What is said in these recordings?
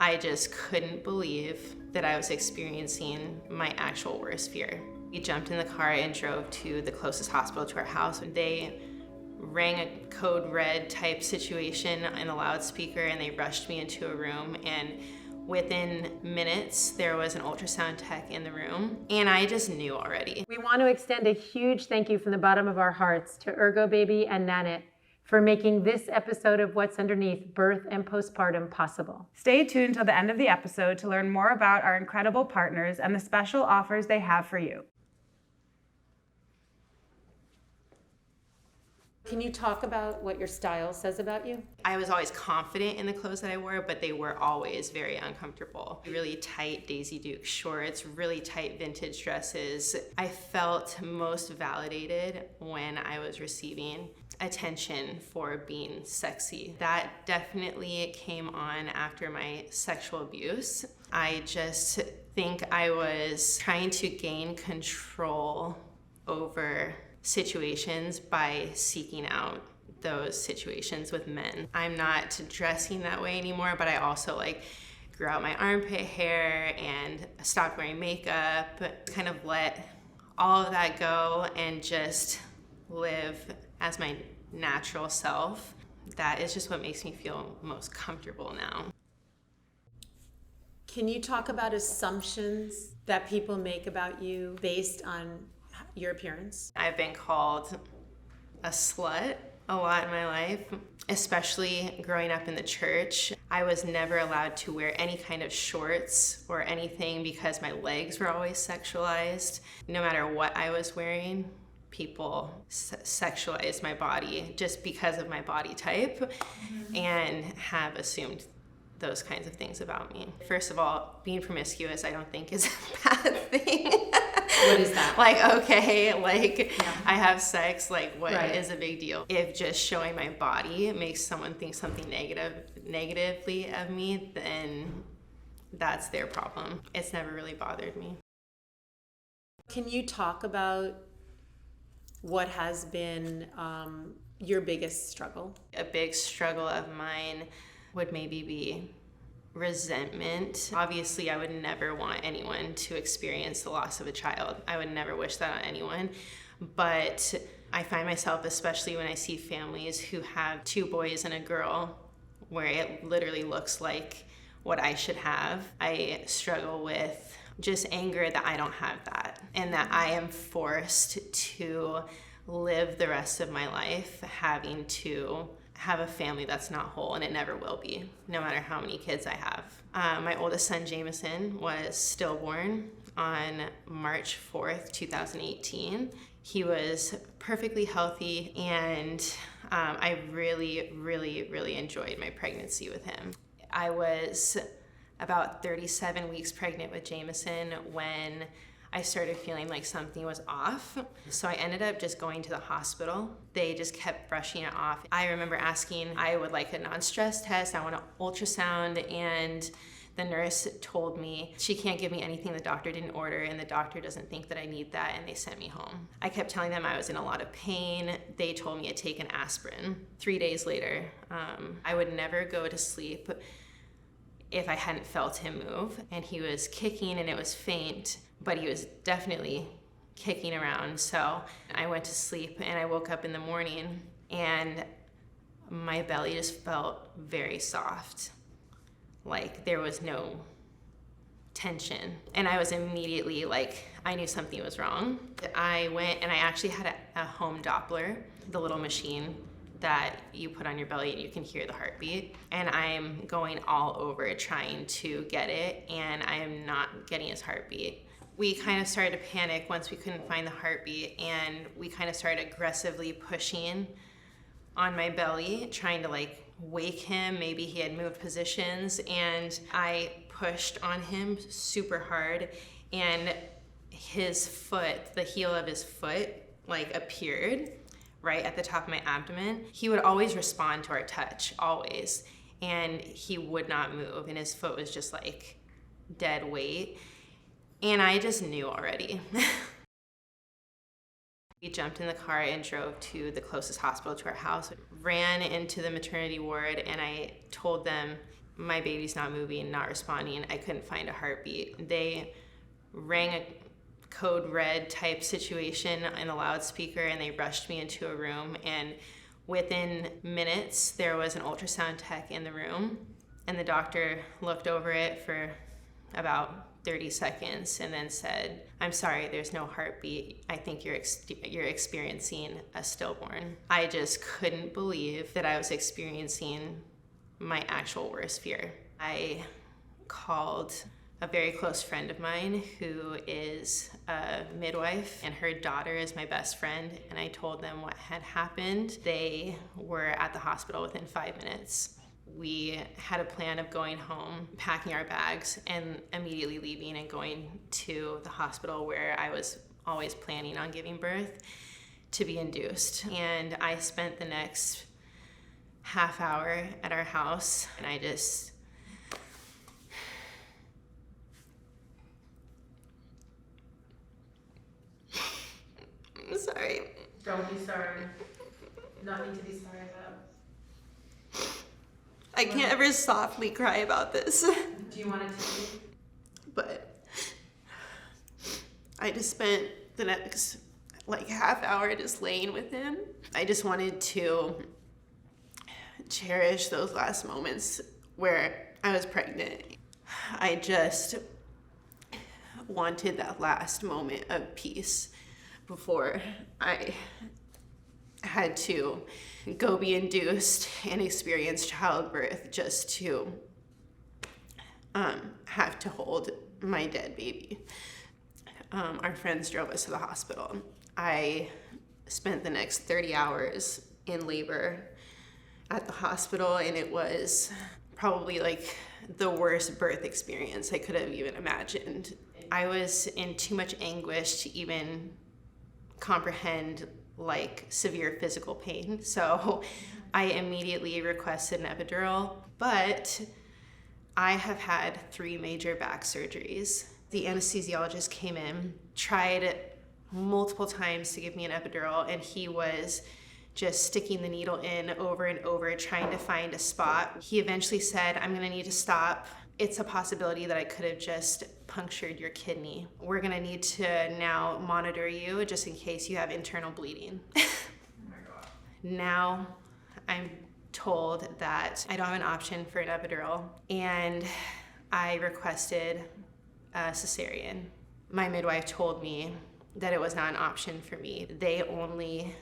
I just couldn't believe that I was experiencing my actual worst fear. We jumped in the car and drove to the closest hospital to our house. They rang a code red type situation in a loudspeaker, and they rushed me into a room, and within minutes there was an ultrasound tech in the room, and I just knew already. We want to extend a huge thank you from the bottom of our hearts to Ergobaby and Nanit for making this episode of What's Underneath Birth and Postpartum possible. Stay tuned till the end of the episode to learn more about our incredible partners and the special offers they have for you. Can you talk about what your style says about you? I was always confident in the clothes that I wore, but they were always very uncomfortable. Really tight Daisy Duke shorts, really tight vintage dresses. I felt most validated when I was receiving attention for being sexy. That definitely came on after my sexual abuse. I just think I was trying to gain control over situations by seeking out those situations with men. I'm not dressing that way anymore, but I also grew out my armpit hair and stopped wearing makeup, kind of let all of that go and just live as my natural self. That is just what makes me feel most comfortable now. Can you talk about assumptions that people make about you based on your appearance? I've been called a slut a lot in my life, especially growing up in the church. I was never allowed to wear any kind of shorts or anything because my legs were always sexualized. No matter what I was wearing, people sexualized my body just because of my body type and have assumed those kinds of things about me. First of all, being promiscuous I don't think is a bad thing. What is that? I have sex, what Right. is a big deal? If just showing my body makes someone think something negatively of me, then that's their problem. It's never really bothered me. Can you talk about what has been your biggest struggle? A big struggle of mine would maybe be resentment. Obviously, I would never want anyone to experience the loss of a child. I would never wish that on anyone. But I find myself, especially when I see families who have 2 boys and a girl, where it literally looks like what I should have, I struggle with just anger that I don't have that, and that I am forced to live the rest of my life having to have a family that's not whole, and it never will be, no matter how many kids I have. My oldest son, Jameson, was stillborn on March 4th, 2018. He was perfectly healthy, and I really, really, really enjoyed my pregnancy with him. I was about 37 weeks pregnant with Jameson when I started feeling like something was off. So I ended up just going to the hospital. They just kept brushing it off. I remember asking, I would like a non-stress test, I want an ultrasound, and the nurse told me she can't give me anything the doctor didn't order, and the doctor doesn't think that I need that, and they sent me home. I kept telling them I was in a lot of pain. They told me to take an aspirin. 3 days later, I would never go to sleep if I hadn't felt him move, and he was kicking, and it was faint, but he was definitely kicking around. So I went to sleep, and I woke up in the morning, and my belly just felt very soft, like there was no tension. And I was immediately I knew something was wrong. I went and I actually had a home Doppler, the little machine that you put on your belly and you can hear the heartbeat. And I'm going all over trying to get it, and I am not getting his heartbeat. We kind of started to panic once we couldn't find the heartbeat, and we kind of started aggressively pushing on my belly, trying to wake him. Maybe he had moved positions, and I pushed on him super hard, and his foot, the heel of his foot, appeared right at the top of my abdomen. He would always respond to our touch, always, and he would not move, and his foot was just dead weight. And I just knew already. We jumped in the car and drove to the closest hospital to our house, ran into the maternity ward, and I told them, my baby's not moving, not responding. I couldn't find a heartbeat. They rang a code red type situation in a loudspeaker, and they rushed me into a room, and within minutes there was an ultrasound tech in the room, and the doctor looked over it for about 30 seconds and then said, "I'm sorry, there's no heartbeat. I think you're experiencing a stillborn." I just couldn't believe that I was experiencing my actual worst fear. I called a very close friend of mine who is a midwife, and her daughter is my best friend, and I told them what had happened. They were at the hospital within 5 minutes. We had a plan of going home, packing our bags, and immediately leaving and going to the hospital where I was always planning on giving birth to be induced. And I spent the next half hour at our house, and I just I'm sorry. Don't be sorry. Nothing to be sorry about. I can't ever softly cry about this. Do you want it to be? But I just spent the next half hour just laying with him. I just wanted to cherish those last moments where I was pregnant. I just wanted that last moment of peace before I had to go be induced and experience childbirth, just to have to hold my dead baby. Our friends drove us to the hospital. I spent the next 30 hours in labor at the hospital, and it was probably the worst birth experience I could have even imagined. I was in too much anguish to even comprehend severe physical pain. So I immediately requested an epidural, but I have had 3 major back surgeries. The anesthesiologist came in, tried multiple times to give me an epidural, and he was just sticking the needle in over and over, trying to find a spot. He eventually said, "I'm gonna need to stop. It's a possibility that I could have just punctured your kidney. We're gonna need to now monitor you just in case you have internal bleeding." Oh my God. Now I'm told that I don't have an option for an epidural, and I requested a cesarean. My midwife told me that it was not an option for me. They only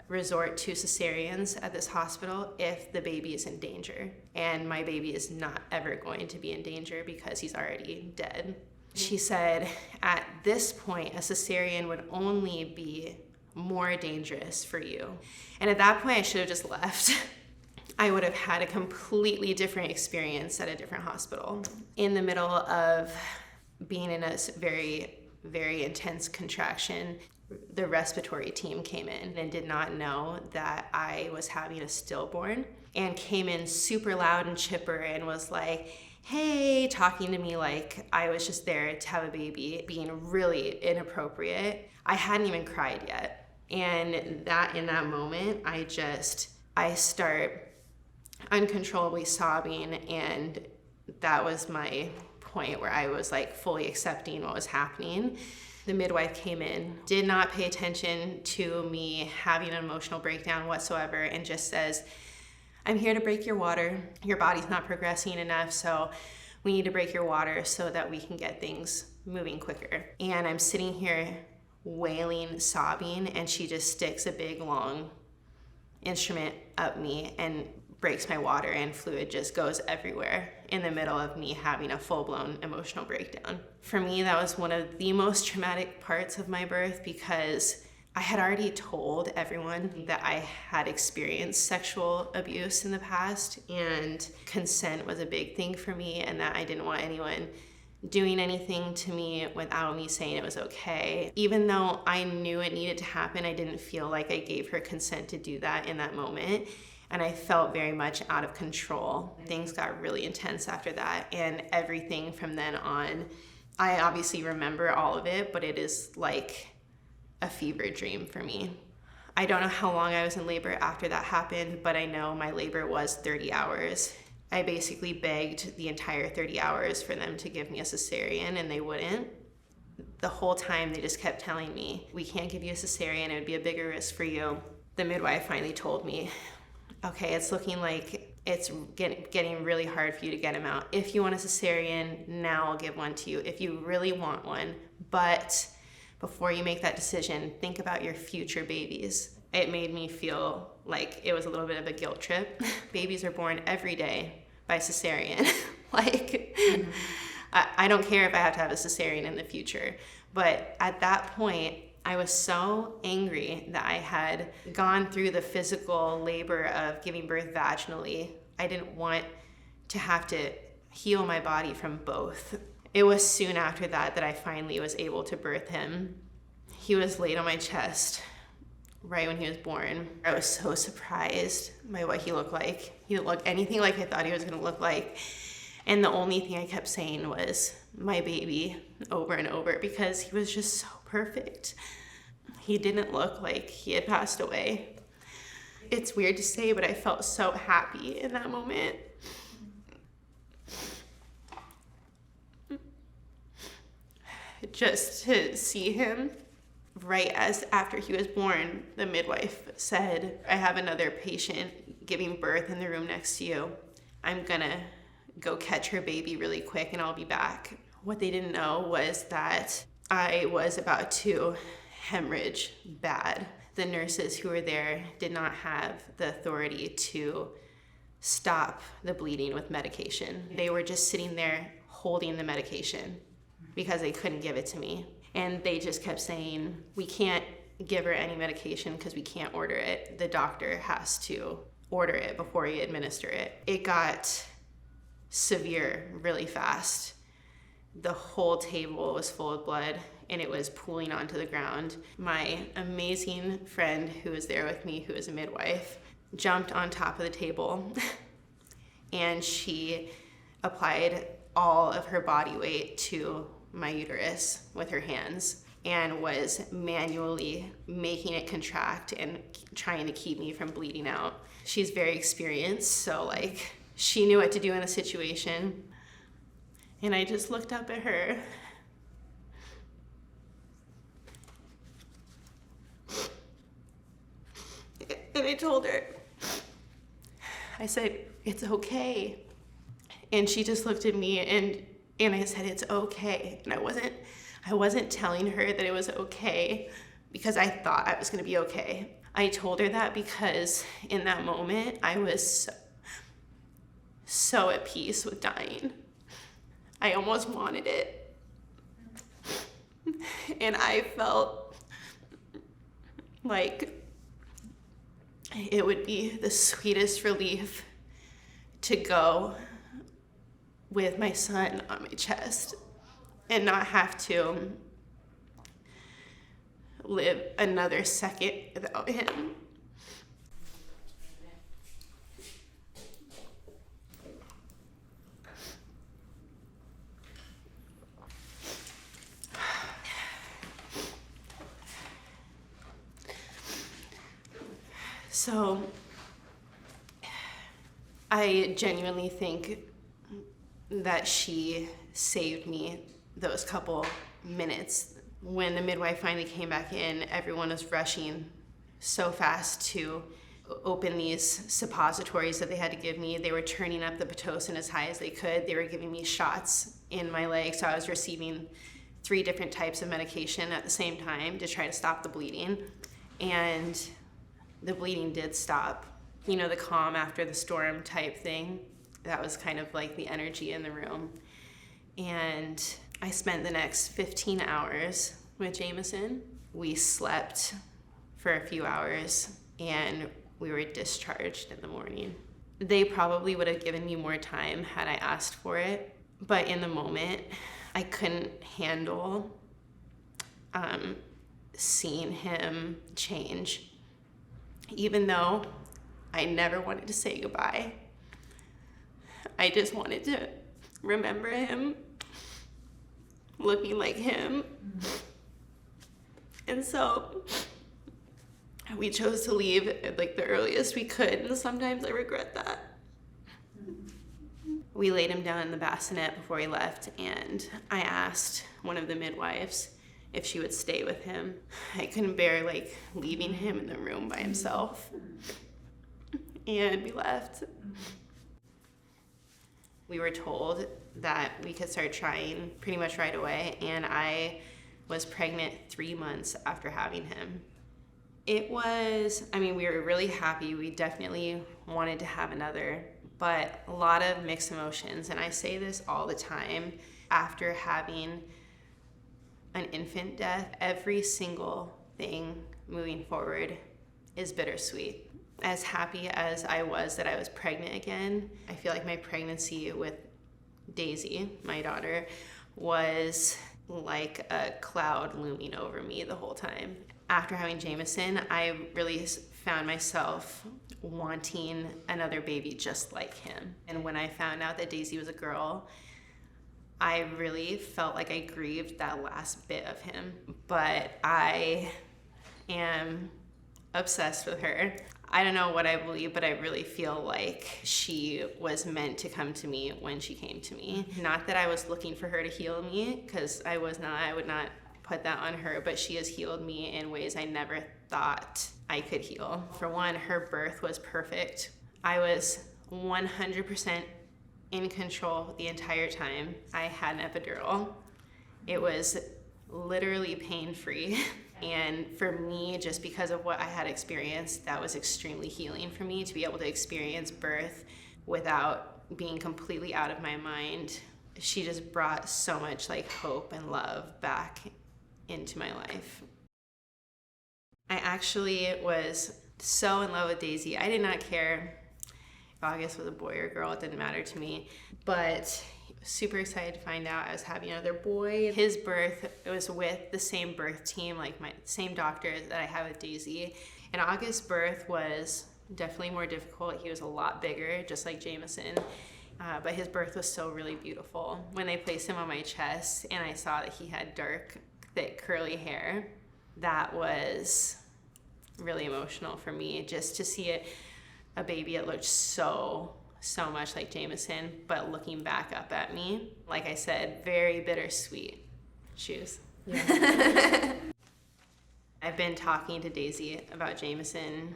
resort to cesareans at this hospital if the baby is in danger, and my baby is not ever going to be in danger because he's already dead. She said at this point a cesarean would only be more dangerous for you, and at that point I should have just left. I would have had a completely different experience at a different hospital. In the middle of being in a very, very intense contraction, the respiratory team came in and did not know that I was having a stillborn, and came in super loud and chipper and was like, "Hey," talking to me like I was just there to have a baby, being really inappropriate. I hadn't even cried yet. And in that moment, I start uncontrollably sobbing, and that was my point where I was fully accepting what was happening. The midwife came in, did not pay attention to me having an emotional breakdown whatsoever, and just says, "I'm here to break your water. Your body's not progressing enough, so we need to break your water so that we can get things moving quicker." And I'm sitting here wailing, sobbing, and she just sticks a big, long instrument up me and breaks my water, and fluid just goes everywhere in the middle of me having a full-blown emotional breakdown. For me, that was one of the most traumatic parts of my birth, because I had already told everyone that I had experienced sexual abuse in the past, and consent was a big thing for me, and that I didn't want anyone doing anything to me without me saying it was okay. Even though I knew it needed to happen, I didn't feel like I gave her consent to do that in that moment. And I felt very much out of control. Things got really intense after that, and everything from then on, I obviously remember all of it, but it is like a fever dream for me. I don't know how long I was in labor after that happened, but I know my labor was 30 hours. I basically begged the entire 30 hours for them to give me a cesarean, and they wouldn't. The whole time they just kept telling me, we can't give you a cesarean, it would be a bigger risk for you. The midwife finally told me, okay, it's looking like it's getting really hard for you to get him out. If you want a cesarean, now I'll give one to you, if you really want one. But before you make that decision, think about your future babies. It made me feel like it was a little bit of a guilt trip. Babies are born every day by cesarean. I don't care if I have to have a cesarean in the future. But at that point, I was so angry that I had gone through the physical labor of giving birth vaginally. I didn't want to have to heal my body from both. It was soon after that that I finally was able to birth him. He was laid on my chest right when he was born. I was so surprised by what he looked like. He didn't look anything like I thought he was gonna look like. And the only thing I kept saying was, my baby, over and over, because he was just so perfect. He didn't look like he had passed away. It's weird to say, but I felt so happy in that moment. Just to see him right after he was born, the midwife said, I have another patient giving birth in the room next to you. I'm gonna go catch her baby really quick and I'll be back. What they didn't know was that I was about to hemorrhage bad. The nurses who were there did not have the authority to stop the bleeding with medication. They were just sitting there holding the medication because they couldn't give it to me. And they just kept saying, we can't give her any medication because we can't order it. The doctor has to order it before you administer it. It got severe really fast. The whole table was full of blood and it was pooling onto the ground. My amazing friend who was there with me, who is a midwife, jumped on top of the table and she applied all of her body weight to my uterus with her hands and was manually making it contract and trying to keep me from bleeding out. She's very experienced, so she knew what to do in a situation. And I just looked up at her. And I told her, I said, it's okay. And she just looked at me and I said, it's okay. And I wasn't telling her that it was okay because I thought I was gonna be okay. I told her that because in that moment, I was so at peace with dying. I almost wanted it. And I felt like it would be the sweetest relief to go with my son on my chest and not have to live another second without him. So I genuinely think that she saved me those couple minutes. When the midwife finally came back in, everyone was rushing so fast to open these suppositories that they had to give me. They were turning up the Pitocin as high as they could. They were giving me shots in my leg, so I was receiving 3 different types of medication at the same time to try to stop the bleeding. And the bleeding did stop. You know, the calm after the storm type thing. That was kind of like the energy in the room. And I spent the next 15 hours with Jameson. We slept for a few hours and we were discharged in the morning. They probably would have given me more time had I asked for it, but in the moment, I couldn't handle seeing him change. Even though I never wanted to say goodbye, I just wanted to remember him looking like him. And so we chose to leave at the earliest we could, and sometimes I regret that. We laid him down in the bassinet before he left, and I asked one of the midwives if she would stay with him. I couldn't bear like leaving him in the room by himself. And we left. We were told that we could start trying pretty much right away, and I was pregnant 3 months after having him. It was, I mean, we were really happy. We definitely wanted to have another, but a lot of mixed emotions. And I say this all the time. After having an infant death, every single thing moving forward is bittersweet. As happy as I was that I was pregnant again, I feel like my pregnancy with Daisy, my daughter, was like a cloud looming over me the whole time. After having Jameson, I really found myself wanting another baby just like him. And when I found out that Daisy was a girl, I really felt like I grieved that last bit of him. But I am obsessed with her. I don't know what I believe, but I really feel like she was meant to come to me when she came to me. Not that I was looking for her to heal me, because I was not. I would not put that on her, but she has healed me in ways I never thought I could heal. For one, her birth was perfect. I was 100% in control the entire time. I had an epidural. It was literally pain-free. And for me, just because of what I had experienced, that was extremely healing for me to be able to experience birth without being completely out of my mind. She just brought so much like hope and love back into my life. I actually was so in love with Daisy. I did not care if August was a boy or girl, it didn't matter to me. But super excited to find out I was having another boy. His birth, it was with the same birth team, like my same doctor that I have with Daisy. And August's birth was definitely more difficult. He was a lot bigger, just like Jameson. But his birth was still really beautiful. When they placed him on my chest and I saw that he had dark, thick, curly hair, that was really emotional for me, just to see a baby that looked so much like Jameson, but looking back up at me. Like I said, very bittersweet. Shoes. Yeah. I've been talking to Daisy about Jameson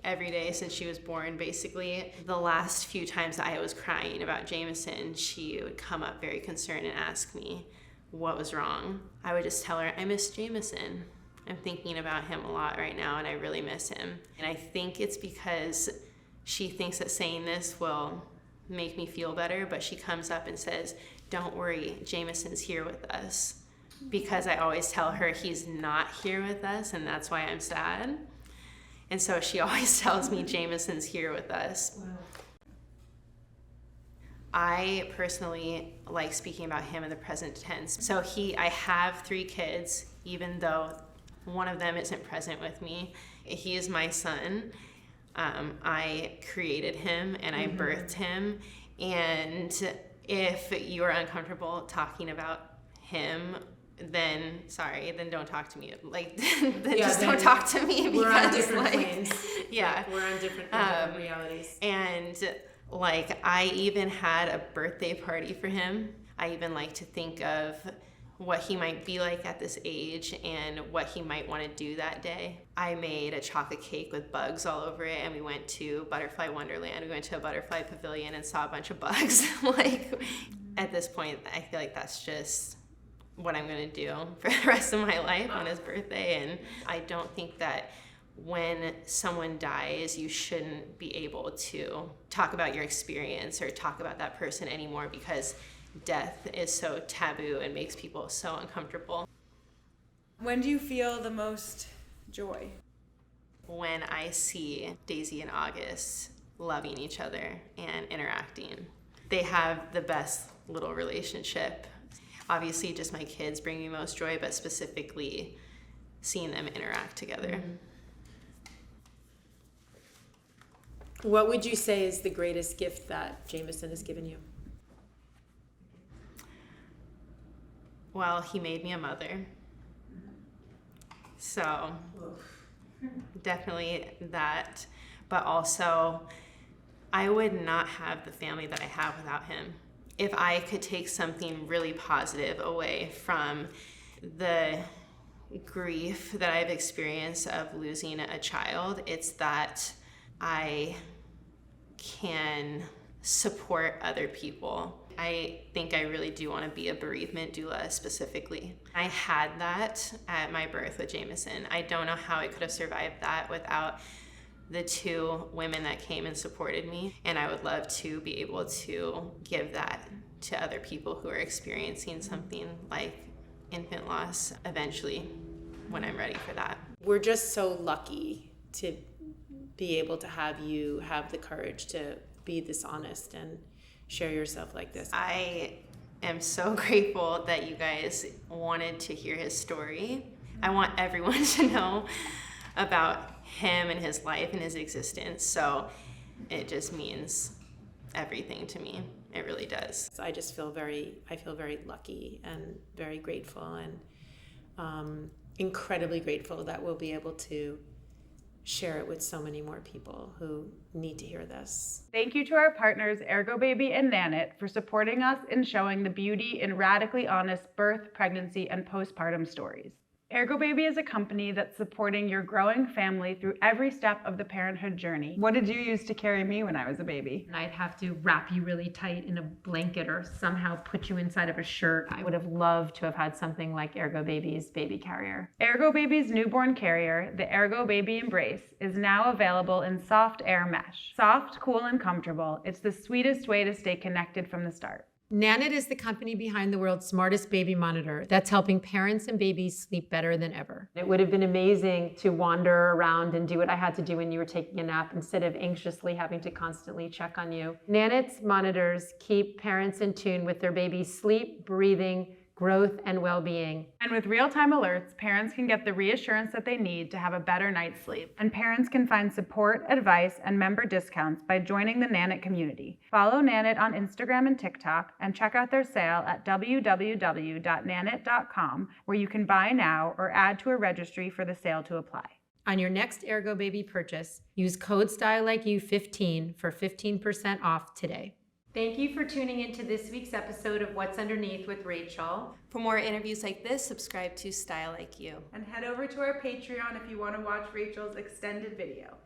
every day since she was born. Basically, the last few times I was crying about Jameson, she would come up very concerned and ask me what was wrong. I would just tell her, I miss Jameson. I'm thinking about him a lot right now and I really miss him. And I think it's because she thinks that saying this will make me feel better, but she comes up and says, don't worry, Jameson's here with us. Because I always tell her he's not here with us and that's why I'm sad. And so she always tells me Jameson's here with us. Wow. I personally like speaking about him in the present tense. So I have 3 kids, even though one of them isn't present with me. He is my son. I created him and I birthed him. And if you're uncomfortable talking about him, then don't talk to me. Like, don't talk to me because we're on different planes. Yeah, we're on different realities. And like, I even had a birthday party for him. I even like to think of what he might be like at this age and what he might want to do that day. I made a chocolate cake with bugs all over it, and we went to Butterfly Wonderland. We went to a butterfly pavilion and saw a bunch of bugs. Like, at this point, I feel like that's just what I'm gonna do for the rest of my life on his birthday. And I don't think that when someone dies, you shouldn't be able to talk about your experience or talk about that person anymore, because death is so taboo and makes people so uncomfortable. When do you feel the most joy? When I see Daisy and August loving each other and interacting. They have the best little relationship. Obviously, just my kids bring me most joy, but specifically seeing them interact together. Mm-hmm. What would you say is the greatest gift that Jameson has given you? Well, he made me a mother. So definitely that, but also I would not have the family that I have without him. If I could take something really positive away from the grief that I've experienced of losing a child, it's that I can support other people. I think I really do want to be a bereavement doula specifically. I had that at my birth with Jameson. I don't know how I could have survived that without the two women that came and supported me, and I would love to be able to give that to other people who are experiencing something like infant loss eventually when I'm ready for that. We're just so lucky to be able to have you have the courage to be this honest and share yourself like this. I am so grateful that you guys wanted to hear his story. I want everyone to know about him and his life and his existence. So it just means everything to me. It really does. So I feel very lucky and very grateful and incredibly grateful that we'll be able to share it with so many more people who need to hear this. Thank you to our partners, Ergobaby and Nanit, for supporting us in showing the beauty in radically honest birth, pregnancy, and postpartum stories. Ergobaby is a company that's supporting your growing family through every step of the parenthood journey. What did you use to carry me when I was a baby? I'd have to wrap you really tight in a blanket or somehow put you inside of a shirt. I would have loved to have had something like Ergobaby's baby carrier. Ergobaby's newborn carrier, the Ergobaby Embrace, is now available in soft air mesh. Soft, cool, and comfortable, it's the sweetest way to stay connected from the start. Nanit is the company behind the world's smartest baby monitor that's helping parents and babies sleep better than ever. It would have been amazing to wander around and do what I had to do when you were taking a nap instead of anxiously having to constantly check on you. Nanit's monitors keep parents in tune with their baby's sleep, breathing, growth, and well-being. And with real-time alerts, parents can get the reassurance that they need to have a better night's sleep. And parents can find support, advice, and member discounts by joining the Nanit community. Follow Nanit on Instagram and TikTok, and check out their sale at www.nanit.com, where you can buy now or add to a registry for the sale to apply. On your next Ergobaby purchase, use code StyleLikeU15 for 15% off today. Thank you for tuning into this week's episode of What's Underneath with Rachel. For more interviews like this, subscribe to StyleLikeU. And head over to our Patreon if you want to watch Rachel's extended video.